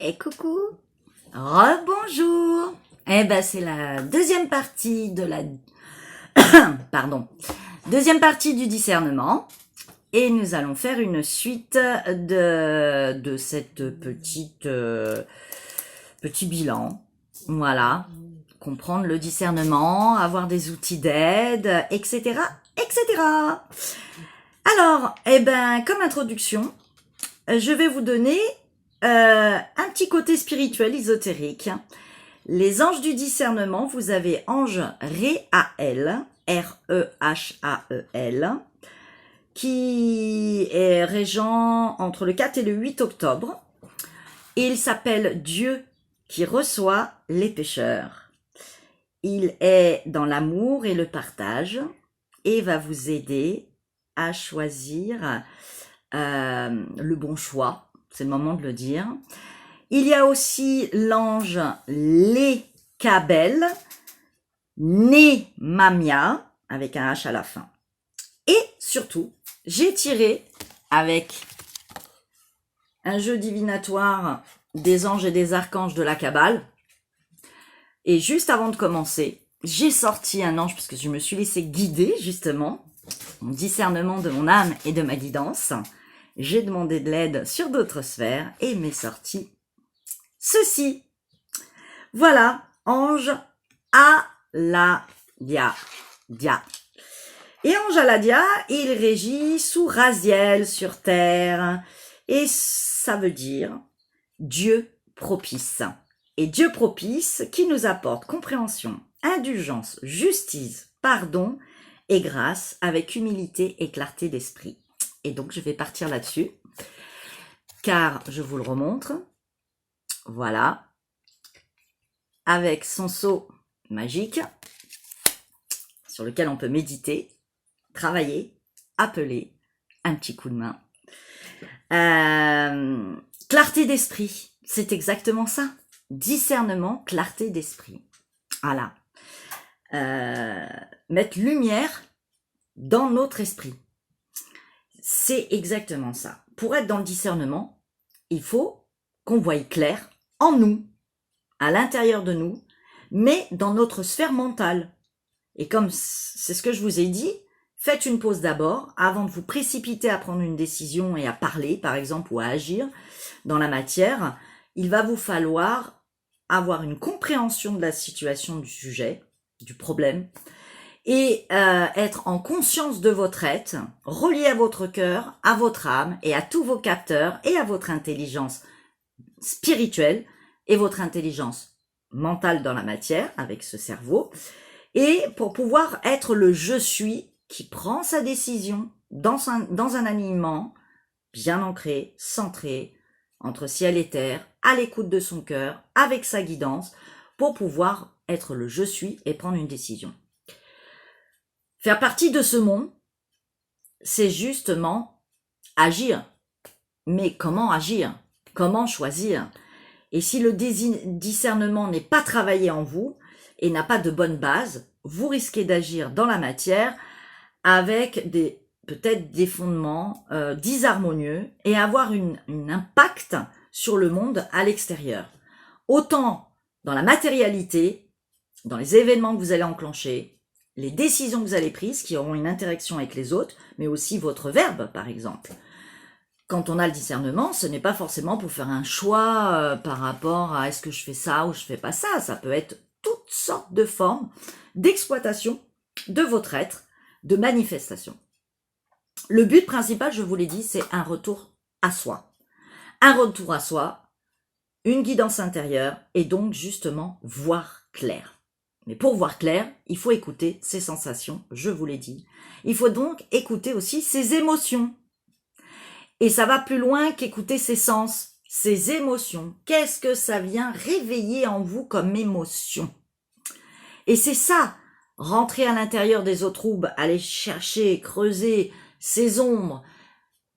Et coucou, rebonjour. Eh ben c'est la deuxième partie de la deuxième partie du discernement et nous allons faire une suite de cette petit bilan. Voilà, comprendre le discernement, avoir des outils d'aide, etc., etc. Alors, comme introduction, je vais vous donner un petit côté spirituel, ésotérique. Les anges du discernement, vous avez ange Réhaël, R-E-H-A-E-L, qui est régent entre le 4 et le 8 octobre. Et il s'appelle Dieu qui reçoit les pécheurs. Il est dans l'amour et le partage et va vous aider à choisir le bon choix. C'est le moment de le dire. Il y a aussi l'ange Lékabel, Némamia, avec un H à la fin. Et surtout, j'ai tiré avec un jeu divinatoire des anges et des archanges de la Kabbale. Et juste avant de commencer, j'ai sorti un ange parce que je me suis laissé guider justement, mon discernement de mon âme et de ma guidance. J'ai demandé de l'aide sur d'autres sphères et m'est sorti ceci. Voilà, ange Aladia. Et ange Aladia, il régit sous Raziel sur terre. Et ça veut dire Dieu propice. Et Dieu propice qui nous apporte compréhension, indulgence, justice, pardon et grâce avec humilité et clarté d'esprit. Et donc, je vais partir là-dessus, car je vous le remontre. Voilà. Avec son seau magique, sur lequel on peut méditer, travailler, appeler, un petit coup de main. Clarté d'esprit, c'est exactement ça. Discernement, clarté d'esprit. Voilà. Mettre lumière dans notre esprit. C'est exactement ça. Pour être dans le discernement, il faut qu'on voie clair en nous, à l'intérieur de nous, mais dans notre sphère mentale. Et comme c'est ce que je vous ai dit, faites une pause d'abord avant de vous précipiter à prendre une décision et à parler, par exemple, ou à agir dans la matière. Il va vous falloir avoir une compréhension de la situation du sujet, du problème, et être en conscience de votre être, relié à votre cœur, à votre âme et à tous vos capteurs et à votre intelligence spirituelle et votre intelligence mentale dans la matière avec ce cerveau, et pour pouvoir être le je suis qui prend sa décision dans un alignement bien ancré, centré, entre ciel et terre, à l'écoute de son cœur, avec sa guidance, pour pouvoir être le je suis et prendre une décision. Faire partie de ce monde, c'est justement agir. Mais comment agir? Comment choisir? Et si le discernement n'est pas travaillé en vous et n'a pas de bonne base, vous risquez d'agir dans la matière avec peut-être des fondements disharmonieux et avoir un impact sur le monde à l'extérieur. Autant dans la matérialité, dans les événements que vous allez enclencher, les décisions que vous allez prises qui auront une interaction avec les autres, mais aussi votre verbe, par exemple. Quand on a le discernement, ce n'est pas forcément pour faire un choix par rapport à est-ce que je fais ça ou je fais pas ça. Ça peut être toutes sortes de formes d'exploitation de votre être, de manifestation. Le but principal, je vous l'ai dit, c'est un retour à soi. Un retour à soi, une guidance intérieure et donc justement voir clair. Mais pour voir clair, il faut écouter ses sensations, je vous l'ai dit. Il faut donc écouter aussi ses émotions. Et ça va plus loin qu'écouter ses sens, ses émotions. Qu'est-ce que ça vient réveiller en vous comme émotion? Et c'est ça, rentrer à l'intérieur des eaux troubles, aller chercher, creuser ses ombres,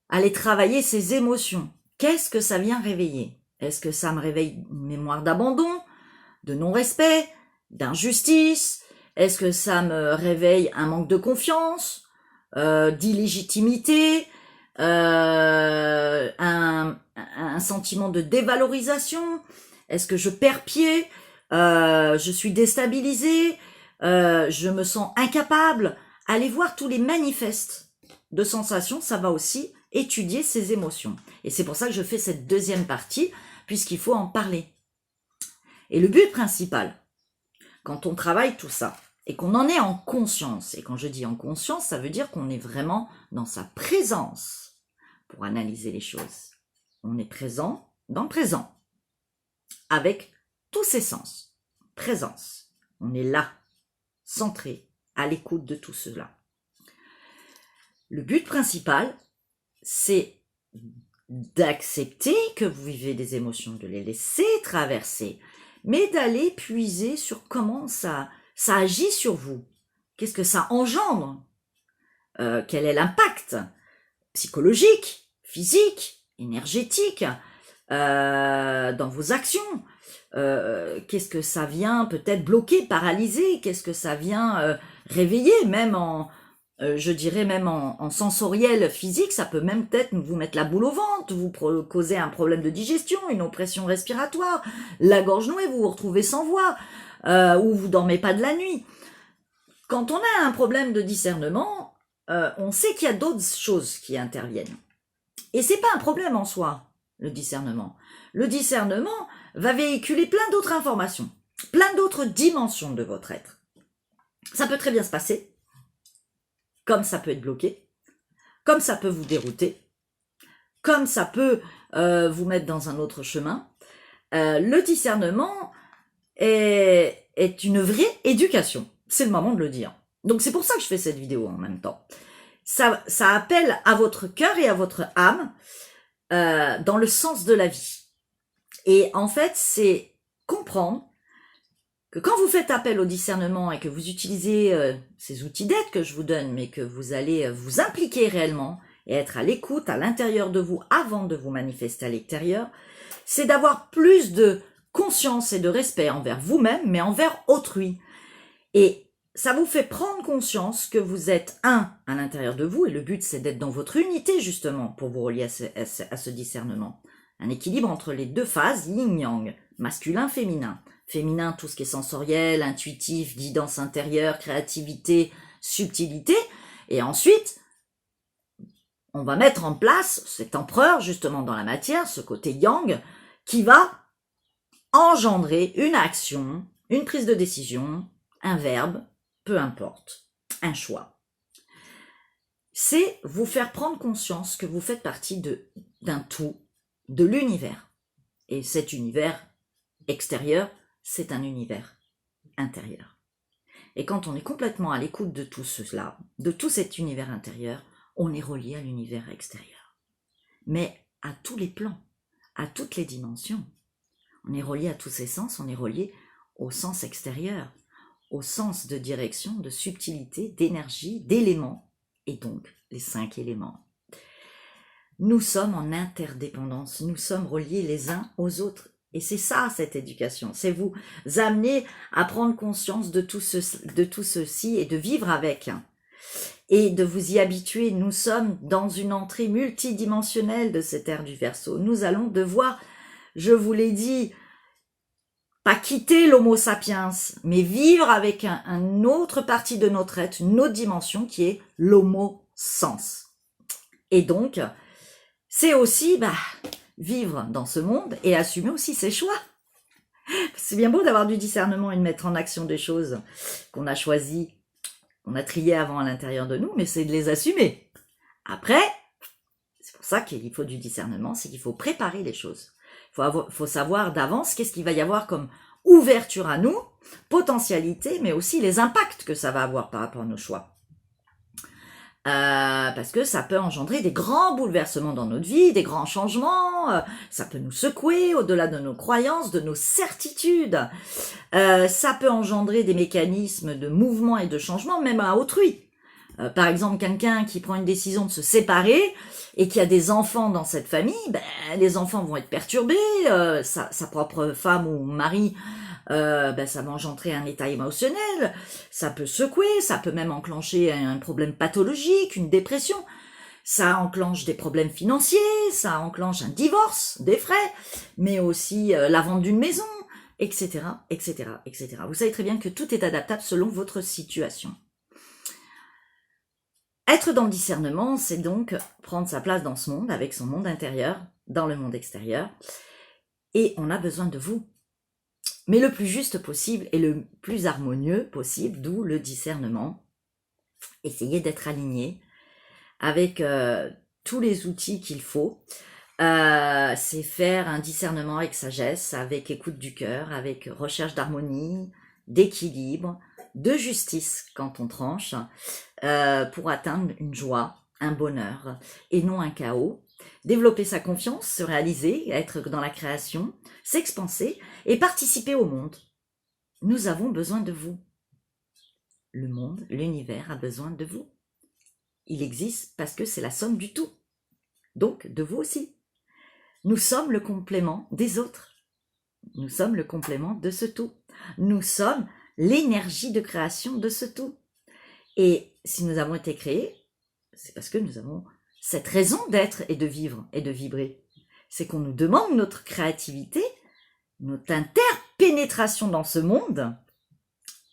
aller travailler ses émotions. Qu'est-ce que ça vient réveiller? Est-ce que ça me réveille une mémoire d'abandon, de non-respect, d'injustice? Est-ce que ça me réveille un manque de confiance, d'illégitimité, un sentiment de dévalorisation? Est-ce que je perds pied? Je suis déstabilisée? Je me sens incapable? Allez voir tous les manifestes de sensations, ça va aussi étudier ces émotions. Et c'est pour ça que je fais cette deuxième partie, puisqu'il faut en parler. Et le but principal, quand on travaille tout ça, et qu'on en est en conscience, et quand je dis en conscience, ça veut dire qu'on est vraiment dans sa présence pour analyser les choses. On est présent dans le présent, avec tous ses sens. Présence. On est là, centré, à l'écoute de tout cela. Le but principal, c'est d'accepter que vous vivez des émotions, de les laisser traverser, mais d'aller puiser sur comment ça agit sur vous. Qu'est-ce que ça engendre? Quel est l'impact psychologique, physique, énergétique dans vos actions? Qu'est-ce que ça vient peut-être bloquer, paralyser? Qu'est-ce que ça vient réveiller, même je dirais même en sensoriel physique, ça peut même peut-être vous mettre la boule au ventre, vous causer un problème de digestion, une oppression respiratoire, la gorge nouée, vous vous retrouvez sans voix, ou vous dormez pas de la nuit. Quand on a un problème de discernement, on sait qu'il y a d'autres choses qui interviennent. Et c'est pas un problème en soi, le discernement. Le discernement va véhiculer plein d'autres informations, plein d'autres dimensions de votre être. Ça peut très bien se passer, comme ça peut être bloqué, comme ça peut vous dérouter, comme ça peut vous mettre dans un autre chemin. Le discernement est une vraie éducation. C'est le moment de le dire. Donc c'est pour ça que je fais cette vidéo en même temps. Ça appelle à votre cœur et à votre âme dans le sens de la vie. Et en fait, c'est comprendre que quand vous faites appel au discernement et que vous utilisez ces outils d'aide que je vous donne, mais que vous allez vous impliquer réellement et être à l'écoute à l'intérieur de vous avant de vous manifester à l'extérieur, c'est d'avoir plus de conscience et de respect envers vous-même, mais envers autrui. Et ça vous fait prendre conscience que vous êtes un à l'intérieur de vous, et le but c'est d'être dans votre unité justement pour vous relier à ce discernement. Un équilibre entre les deux phases, yin-yang, masculin-féminin. Féminin, tout ce qui est sensoriel, intuitif, guidance intérieure, créativité, subtilité. Et ensuite, on va mettre en place cet empereur, justement dans la matière, ce côté yang, qui va engendrer une action, une prise de décision, un verbe, peu importe, un choix. C'est vous faire prendre conscience que vous faites partie d'un tout, de l'univers. Et cet univers extérieur, c'est un univers intérieur. Et quand on est complètement à l'écoute de tout cela, de tout cet univers intérieur, on est relié à l'univers extérieur. Mais à tous les plans, à toutes les dimensions. On est relié à tous ces sens, on est relié au sens extérieur, au sens de direction, de subtilité, d'énergie, d'éléments, et donc les 5 éléments. Nous sommes en interdépendance, nous sommes reliés les uns aux autres. Et c'est ça, cette éducation, c'est vous amener à prendre conscience de tout ceci et de vivre avec. Et de vous y habituer. Nous sommes dans une entrée multidimensionnelle de cette ère du Verseau. Nous allons devoir, je vous l'ai dit, pas quitter l'homo sapiens, mais vivre avec une autre partie de notre être, une autre dimension qui est l'homo sens. Et donc, c'est aussi vivre dans ce monde et assumer aussi ses choix. C'est bien beau d'avoir du discernement et de mettre en action des choses qu'on a choisies, qu'on a triées avant à l'intérieur de nous, mais c'est de les assumer. Après, c'est pour ça qu'il faut du discernement, c'est qu'il faut préparer les choses. Faut savoir d'avance qu'est-ce qu'il va y avoir comme ouverture à nous, potentialité, mais aussi les impacts que ça va avoir par rapport à nos choix. Parce que ça peut engendrer des grands bouleversements dans notre vie, des grands changements, ça peut nous secouer au-delà de nos croyances, de nos certitudes, ça peut engendrer des mécanismes de mouvement et de changement même à autrui. Par exemple, quelqu'un qui prend une décision de se séparer et qui a des enfants dans cette famille, les enfants vont être perturbés, sa propre femme ou mari, ça va engendrer un état émotionnel, ça peut secouer, ça peut même enclencher un problème pathologique, une dépression. Ça enclenche des problèmes financiers, ça enclenche un divorce, des frais, mais aussi la vente d'une maison, etc., etc., etc. Vous savez très bien que tout est adaptable selon votre situation. Être dans le discernement, c'est donc prendre sa place dans ce monde, avec son monde intérieur, dans le monde extérieur, et on a besoin de vous. Mais le plus juste possible et le plus harmonieux possible, d'où le discernement. Essayez d'être aligné avec tous les outils qu'il faut. C'est faire un discernement avec sagesse, avec écoute du cœur, avec recherche d'harmonie, d'équilibre, de justice quand on tranche, pour atteindre une joie, un bonheur et non un chaos. Développer sa confiance, se réaliser, être dans la création, s'expanser et participer au monde. Nous avons besoin de vous. Le monde, l'univers a besoin de vous. Il existe parce que c'est la somme du tout. Donc, de vous aussi. Nous sommes le complément des autres. Nous sommes le complément de ce tout. Nous sommes l'énergie de création de ce tout. Et si nous avons été créés, c'est parce que nous avons cette raison d'être et de vivre et de vibrer. C'est qu'on nous demande notre créativité, notre interpénétration dans ce monde,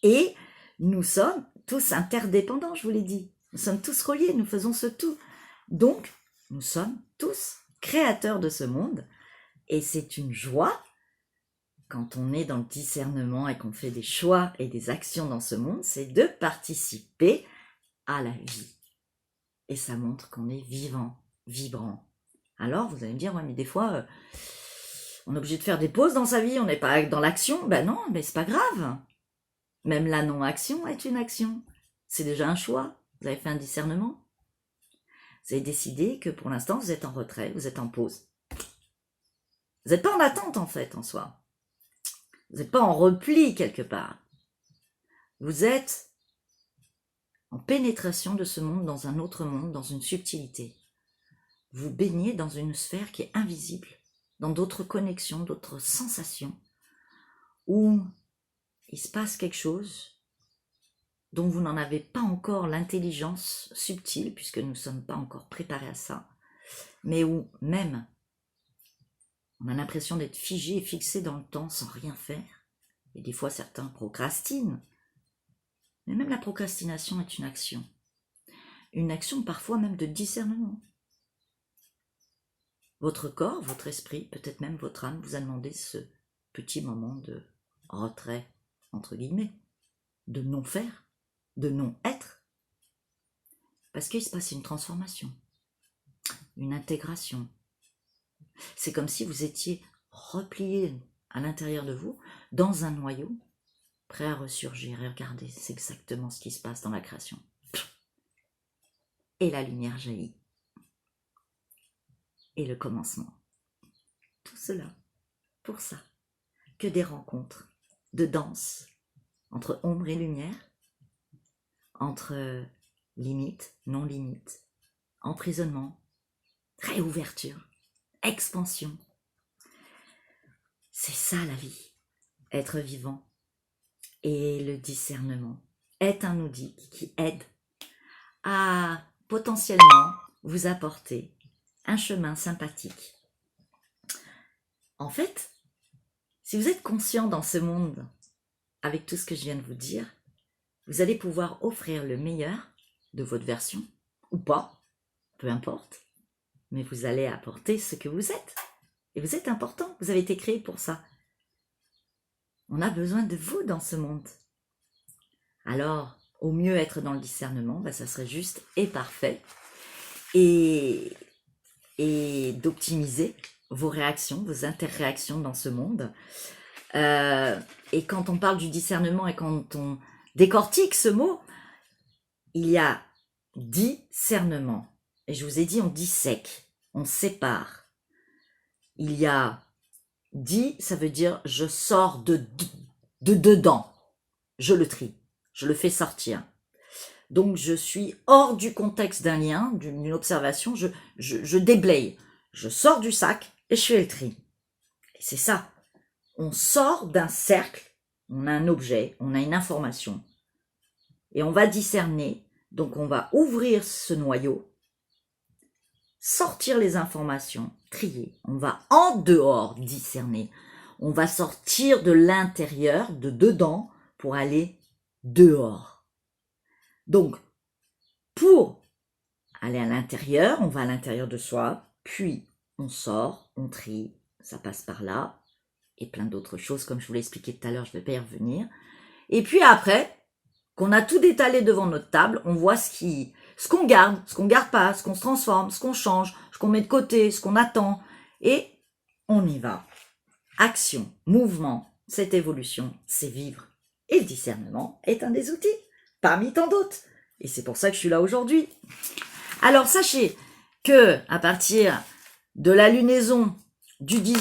et nous sommes tous interdépendants, je vous l'ai dit. Nous sommes tous reliés, nous faisons ce tout. Donc, nous sommes tous créateurs de ce monde, et c'est une joie, quand on est dans le discernement et qu'on fait des choix et des actions dans ce monde, c'est de participer à la vie. Et ça montre qu'on est vivant, vibrant. Alors, vous allez me dire, ouais, mais des fois, on est obligé de faire des pauses dans sa vie, on n'est pas dans l'action. Ben non, mais c'est pas grave. Même la non-action est une action. C'est déjà un choix. Vous avez fait un discernement. Vous avez décidé que pour l'instant, vous êtes en retrait, vous êtes en pause. Vous n'êtes pas en attente, en fait, en soi. Vous n'êtes pas en repli, quelque part. Vous êtes en pénétration de ce monde dans un autre monde, dans une subtilité. Vous baignez dans une sphère qui est invisible, dans d'autres connexions, d'autres sensations, où il se passe quelque chose dont vous n'en avez pas encore l'intelligence subtile, puisque nous ne sommes pas encore préparés à ça, mais où même on a l'impression d'être figé et fixé dans le temps sans rien faire. Et des fois, certains procrastinent. Mais même la procrastination est une action. Une action parfois même de discernement. Votre corps, votre esprit, peut-être même votre âme vous a demandé ce petit moment de retrait, entre guillemets, de non-faire, de non-être. Parce qu'il se passe une transformation, une intégration. C'est comme si vous étiez replié à l'intérieur de vous, dans un noyau, prêt à ressurgir. Et regardez, c'est exactement ce qui se passe dans la création. Et la lumière jaillit. Et le commencement. Tout cela, pour ça, que des rencontres de danse entre ombre et lumière, entre limite, non-limite, emprisonnement, réouverture, expansion. C'est ça la vie, être vivant. Et le discernement est un outil qui aide à potentiellement vous apporter un chemin sympathique. En fait, si vous êtes conscient dans ce monde, avec tout ce que je viens de vous dire, vous allez pouvoir offrir le meilleur de votre version, ou pas, peu importe, mais vous allez apporter ce que vous êtes. Et vous êtes important, vous avez été créé pour ça. On a besoin de vous dans ce monde. Alors, au mieux être dans le discernement, ça serait juste et parfait. Et d'optimiser vos réactions, vos interréactions dans ce monde. Et quand on parle du discernement et quand on décortique ce mot, il y a discernement. Et je vous ai dit, on dissèque, on sépare. Il y a ça veut dire je sors de dedans, je le trie, je le fais sortir. Donc je suis hors du contexte d'un lien, d'une observation, je déblaye, je sors du sac et je fais le tri. Et c'est ça, on sort d'un cercle, on a un objet, on a une information, et on va discerner, donc on va ouvrir ce noyau, sortir les informations, trier. On va en dehors discerner. On va sortir de l'intérieur, de dedans, pour aller dehors. Donc, pour aller à l'intérieur, on va à l'intérieur de soi, puis on sort, on trie, ça passe par là, et plein d'autres choses, comme je vous l'ai expliqué tout à l'heure, je ne vais pas y revenir. Et puis après, qu'on a tout étalé devant notre table, on voit ce qu'on garde pas, ce qu'on se transforme, ce qu'on change, ce qu'on met de côté, ce qu'on attend, et on y va. Action, mouvement, cette évolution, c'est vivre. Et le discernement est un des outils, parmi tant d'autres. Et c'est pour ça que je suis là aujourd'hui. Alors sachez que à partir de la lunaison du 18